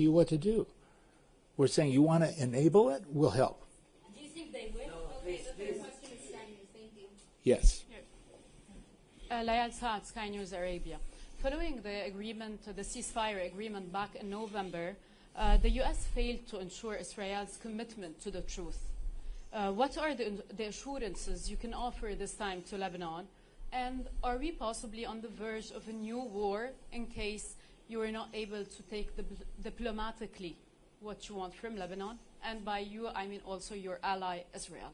you what to do. We're saying you want to enable it, we'll help. Do you think they will? Okay, the third question is Sky News. Thank you. Yes. Layal Saad, Sky News Arabia. Following the agreement, the ceasefire agreement back in November, the U.S. failed to ensure Israel's commitment to the truth. What are the assurances you can offer this time to Lebanon? And are we possibly on the verge of a new war in case you are not able to take diplomatically what you want from Lebanon? And by you, I mean also your ally, Israel.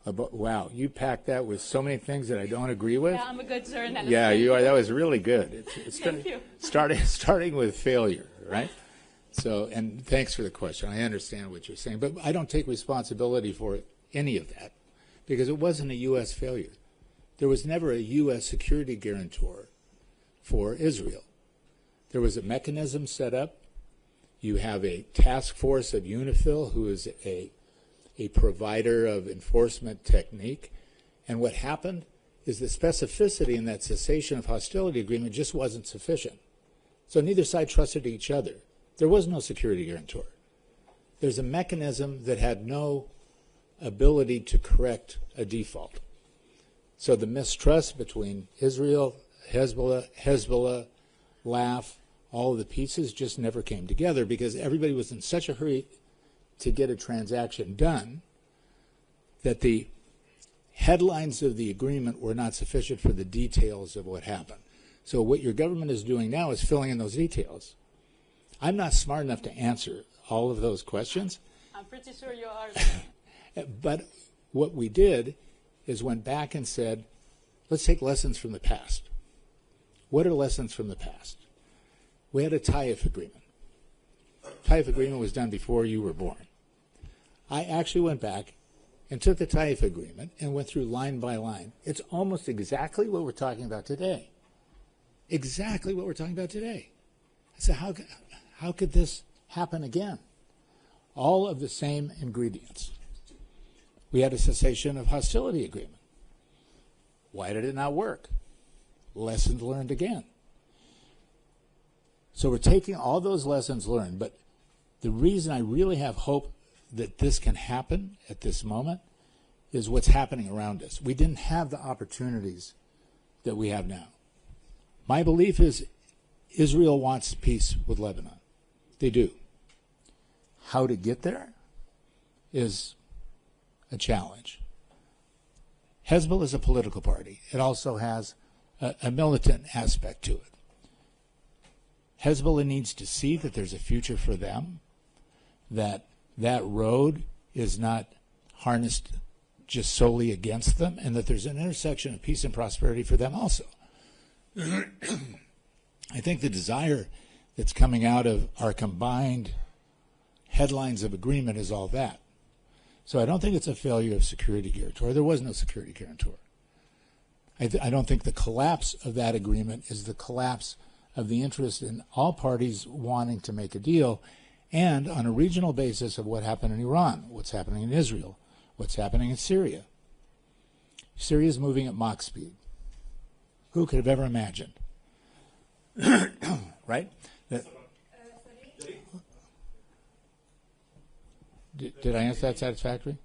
Wow, you packed that with so many things that I don't agree with. Yeah, I'm a good journalist. Yeah, you are. That was really good. Thank you. Starting with failure, right? So, and thanks for the question. I understand what you're saying, but I don't take responsibility for any of that because it wasn't a U.S. failure. There was never a U.S. security guarantor for Israel. There was a mechanism set up. You have a task force of UNIFIL, who is a provider of enforcement technique. And what happened is the specificity in that cessation of hostility agreement just wasn't sufficient. So neither side trusted each other. There was no security guarantor. There's a mechanism that had no ability to correct a default. So the mistrust between Israel, Hezbollah, LAF, all of the pieces just never came together because everybody was in such a hurry to get a transaction done that the headlines of the agreement were not sufficient for the details of what happened. So what your government is doing now is filling in those details. I'm not smart enough to answer all of those questions. I'm pretty sure you are. But what we did is went back and said, let's take lessons from the past. What are lessons from the past? We had a Taif agreement. Taif agreement was done before you were born. I actually went back and took the Taif agreement and went through line by line. It's almost exactly what we're talking about today. Exactly what we're talking about today. I said, how could this happen again? All of the same ingredients. We had a cessation of hostility agreement. Why did it not work? Lessons learned again. So we're taking all those lessons learned, but the reason I really have hope that this can happen at this moment is what's happening around us. We didn't have the opportunities that we have now. My belief is Israel wants peace with Lebanon. They do. How to get there is a challenge. Hezbollah is a political party. It also has a militant aspect to it. Hezbollah needs to see that there's a future for them, that road is not harnessed just solely against them, and that there's an intersection of peace and prosperity for them also. I think the desire that's coming out of our combined headlines of agreement is all that. So I don't think it's a failure of security guarantor. There was no security guarantor. I don't think the collapse of that agreement is the collapse of the interest in all parties wanting to make a deal, and on a regional basis of what happened in Iran, what's happening in Israel, what's happening in Syria. Syria is moving at Mach speed. Who could have ever imagined? Right? Did I answer that satisfactorily?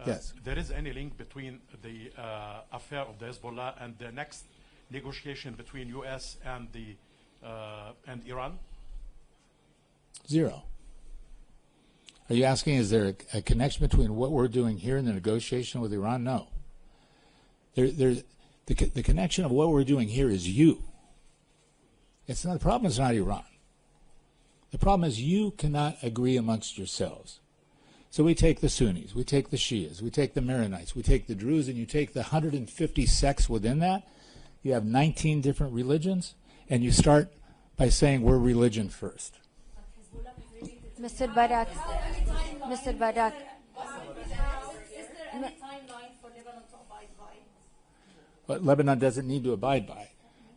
Yes. There is any link between the affair of the Hezbollah and the next negotiation between U.S. and Iran? Zero. Are you asking, is there a connection between what we're doing here and the negotiation with Iran? No. The connection of what we're doing here is you. It's not, the problem is not Iran. The problem is you cannot agree amongst yourselves. So we take the Sunnis, we take the Shias, we take the Maronites, we take the Druze, and you take the 150 sects within that. You have 19 different religions, and you start by saying we're religion first. Mr. Barrack. Mr. Barrack. But Lebanon doesn't need to abide by.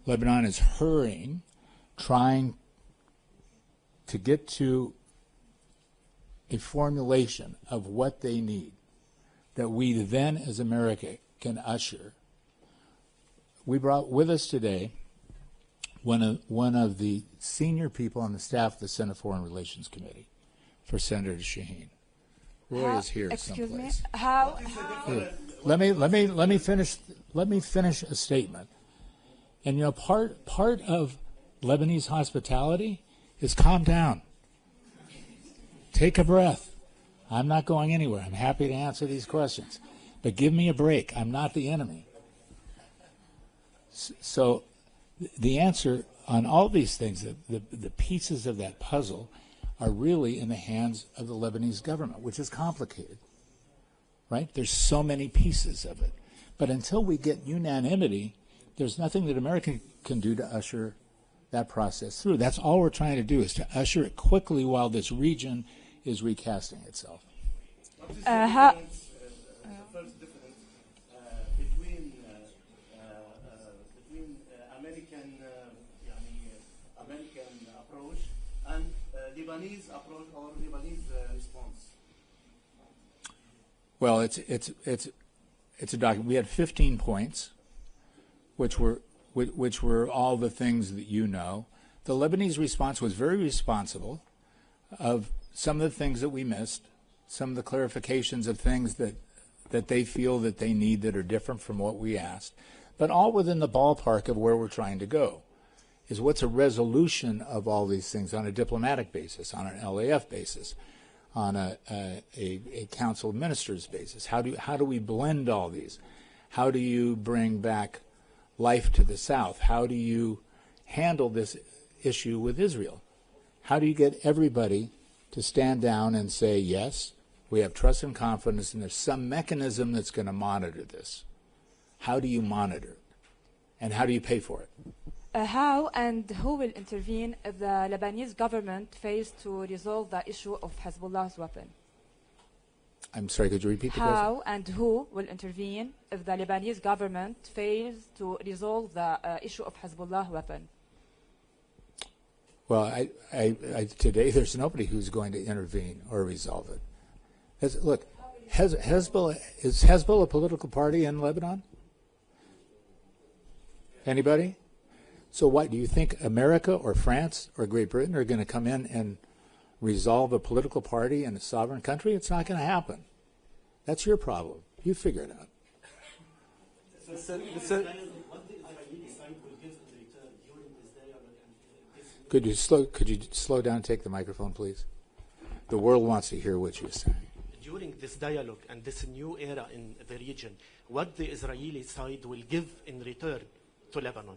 Lebanon is hurrying, trying to get to a formulation of what they need that we then as America can usher. We brought with us today one of the senior people on the staff of the Senate Foreign Relations Committee for Senator Shaheen. Roy is here Excuse me. someplace. How? Here. Let me finish a statement. And you know, part of Lebanese hospitality is calm down. Take a breath. I'm not going anywhere. I'm happy to answer these questions. But give me a break. I'm not the enemy. So the answer on all these things, the pieces of that puzzle, are really in the hands of the Lebanese government, which is complicated, right? There's so many pieces of it. But until we get unanimity, there's nothing that America can do to usher that process through. That's all we're trying to do, is to usher it quickly while this region is recasting itself. How first difference between American American approach and Lebanese approach or Lebanese response? Well, it's a document. We had 15 points, which were all the things that you know. The Lebanese response was very responsible of some of the things that we missed, some of the clarifications of things that they feel that they need that are different from what we asked, but all within the ballpark of where we're trying to go. Is what's a resolution of all these things on a diplomatic basis, on an LAF basis, on a council of ministers basis? How do we blend all these? How do you bring back life to the South? How do you handle this issue with Israel? How do you get everybody to stand down and say, yes, we have trust and confidence, and there's some mechanism that's going to monitor this? How do you monitor it? And how do you pay for it? How and who will intervene if the Lebanese government fails to resolve the issue of Hezbollah's weapon? I'm sorry, could you repeat the question? How and who will intervene if the Lebanese government fails to resolve the issue of Hezbollah weapon? Well, today there's nobody who's going to intervene or resolve it. Look, Hezbollah, is Hezbollah a political party in Lebanon? Anybody? So what, do you think America or France or Great Britain are going to come in and resolve a political party in a sovereign country? It's not going to happen. That's your problem. You figure it out. Could you slow down and take the microphone, please? The world wants to hear what you're saying. During this dialogue and this new era in the region, what the Israeli side will give in return to Lebanon?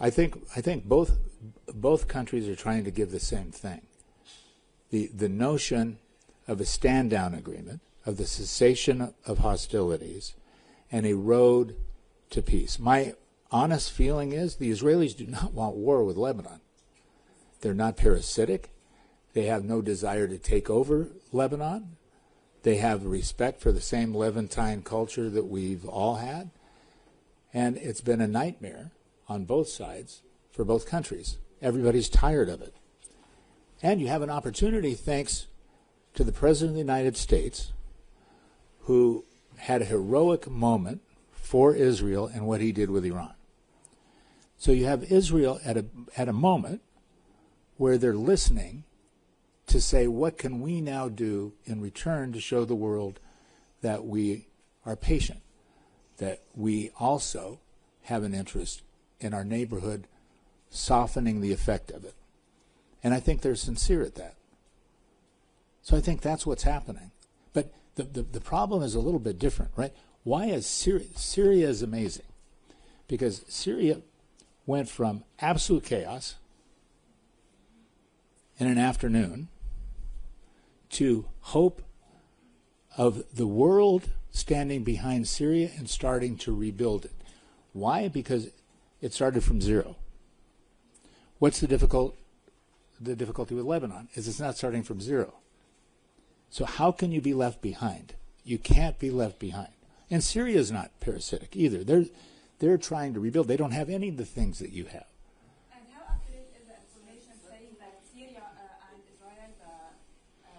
I think both countries are trying to give the same thing. The notion of a stand-down agreement, of the cessation of hostilities, and a road to peace. My honest feeling is the Israelis do not want war with Lebanon. They're not parasitic. They have no desire to take over Lebanon. They have respect for the same Levantine culture that we've all had. And it's been a nightmare on both sides for both countries. Everybody's tired of it. And you have an opportunity, thanks to the President of the United States, who had a heroic moment for Israel and what he did with Iran. So you have Israel at a moment where they're listening to say, what can we now do in return to show the world that we are patient, that we also have an interest in our neighborhood softening the effect of it. And I think they're sincere at that. So I think that's what's happening. But the problem is a little bit different, right? Why is Syria is amazing? Because Syria went from absolute chaos in an afternoon to hope of the world standing behind Syria and starting to rebuild it. Why? Because it started from zero. What's the difficulty with Lebanon? Is it's not starting from zero. So how can you be left behind? You can't be left behind. And Syria is not parasitic either. They're trying to rebuild. They don't have any of the things that you have. And how accurate is the information saying that Syria and Israel, the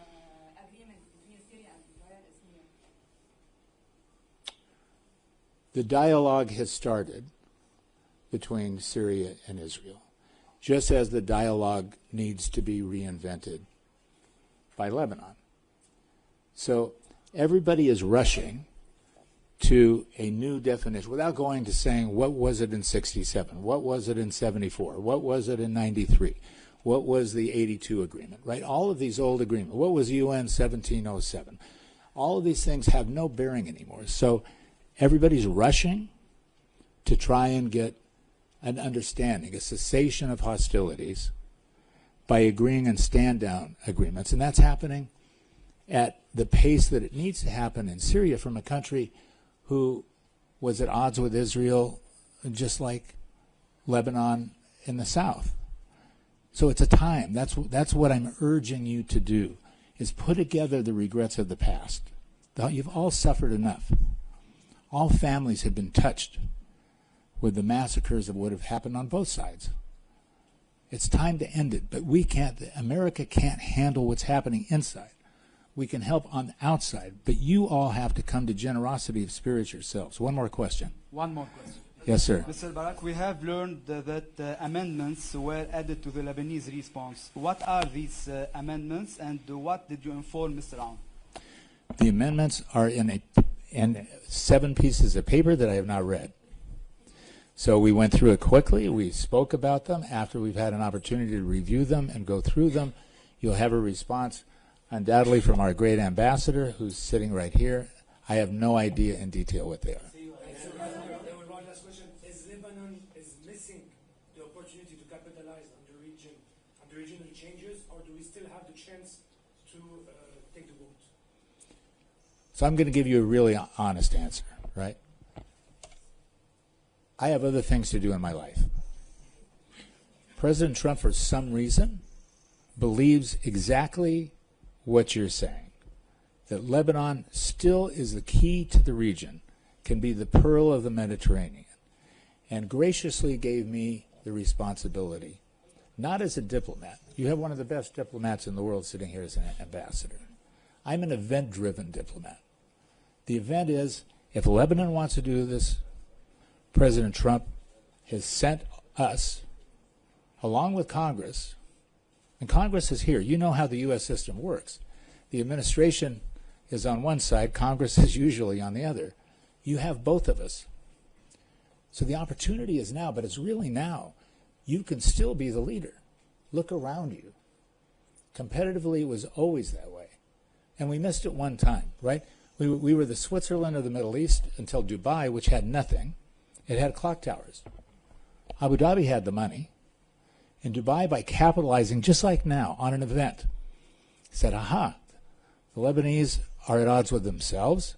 agreement between Syria and Israel is near? The dialogue has started. between Syria and Israel, just as the dialogue needs to be reinvented by Lebanon. So everybody is rushing to a new definition without going to saying, what was it in 67? What was it in 74? What was it in 93? What was the 82 agreement, right? All of these old agreements. What was UN 1707? All of these things have no bearing anymore. So everybody's rushing to try and get an understanding, a cessation of hostilities by agreeing on stand-down agreements. And that's happening at the pace that it needs to happen in Syria from a country who was at odds with Israel, just like Lebanon in the south. So it's a time. That's what I'm urging you to do, is put together the regrets of the past. You've all suffered enough. All families have been touched with the massacres of what have happened on both sides. It's time to end it, but we can't. America can't handle what's happening inside. We can help on the outside, but you all have to come to generosity of spirit yourselves. One more question. One more question. Yes, sir. Mr. Barrack, we have learned that amendments were added to the Lebanese response. What are these amendments, and what did you inform Mr. Aoun? The amendments are in 7 pieces of paper that I have not read. So we went through it quickly. We spoke about them. After we've had an opportunity to review them and go through them, you'll have a response undoubtedly from our great ambassador, who's sitting right here. I have no idea in detail what they are. One last question. Is Lebanon missing the opportunity to capitalize on the regional changes, or do we still have the chance to take the vote? So I'm going to give you a really honest answer, right? I have other things to do in my life. President Trump, for some reason, believes exactly what you're saying, that Lebanon still is the key to the region, can be the pearl of the Mediterranean, and graciously gave me the responsibility, not as a diplomat. You have one of the best diplomats in the world sitting here as an ambassador. I'm an event-driven diplomat. The event is, if Lebanon wants to do this, President Trump has sent us, along with Congress, and Congress is here. You know how the U.S. system works. The administration is on one side, Congress is usually on the other. You have both of us. So the opportunity is now, but it's really now. You can still be the leader. Look around you. Competitively, it was always that way. And we missed it one time, right? We were the Switzerland of the Middle East until Dubai, which had nothing. It had clock towers. Abu Dhabi had the money. And Dubai, by capitalizing, just like now, on an event, said, aha, the Lebanese are at odds with themselves.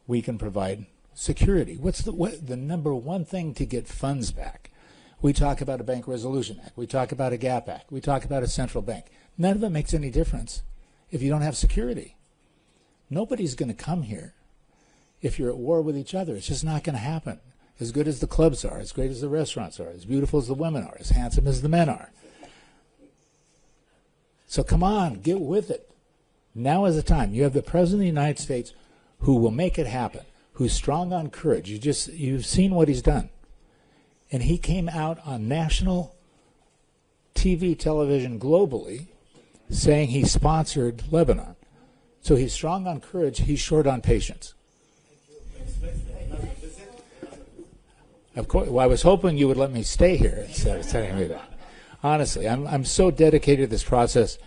We can provide security. What's the number one thing to get funds back? We talk about a Bank Resolution Act. We talk about a GAP Act. We talk about a central bank. None of it makes any difference if you don't have security. Nobody's going to come here if you're at war with each other. It's just not going to happen. As good as the clubs are, as great as the restaurants are, as beautiful as the women are, as handsome as the men are. So come on, get with it. Now is the time. You have the President of the United States who will make it happen, who's strong on courage. You've seen what he's done. And he came out on national TV, television globally saying he sponsored Lebanon. So he's strong on courage, he's short on patience. Of course, well, I was hoping you would let me stay here instead of telling me that. Honestly, I'm so dedicated to this process.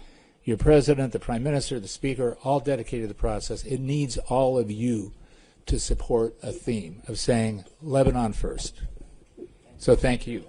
Your president, the prime minister, the speaker, all dedicated to the process. It needs all of you to support a theme of saying Lebanon first. So thank you.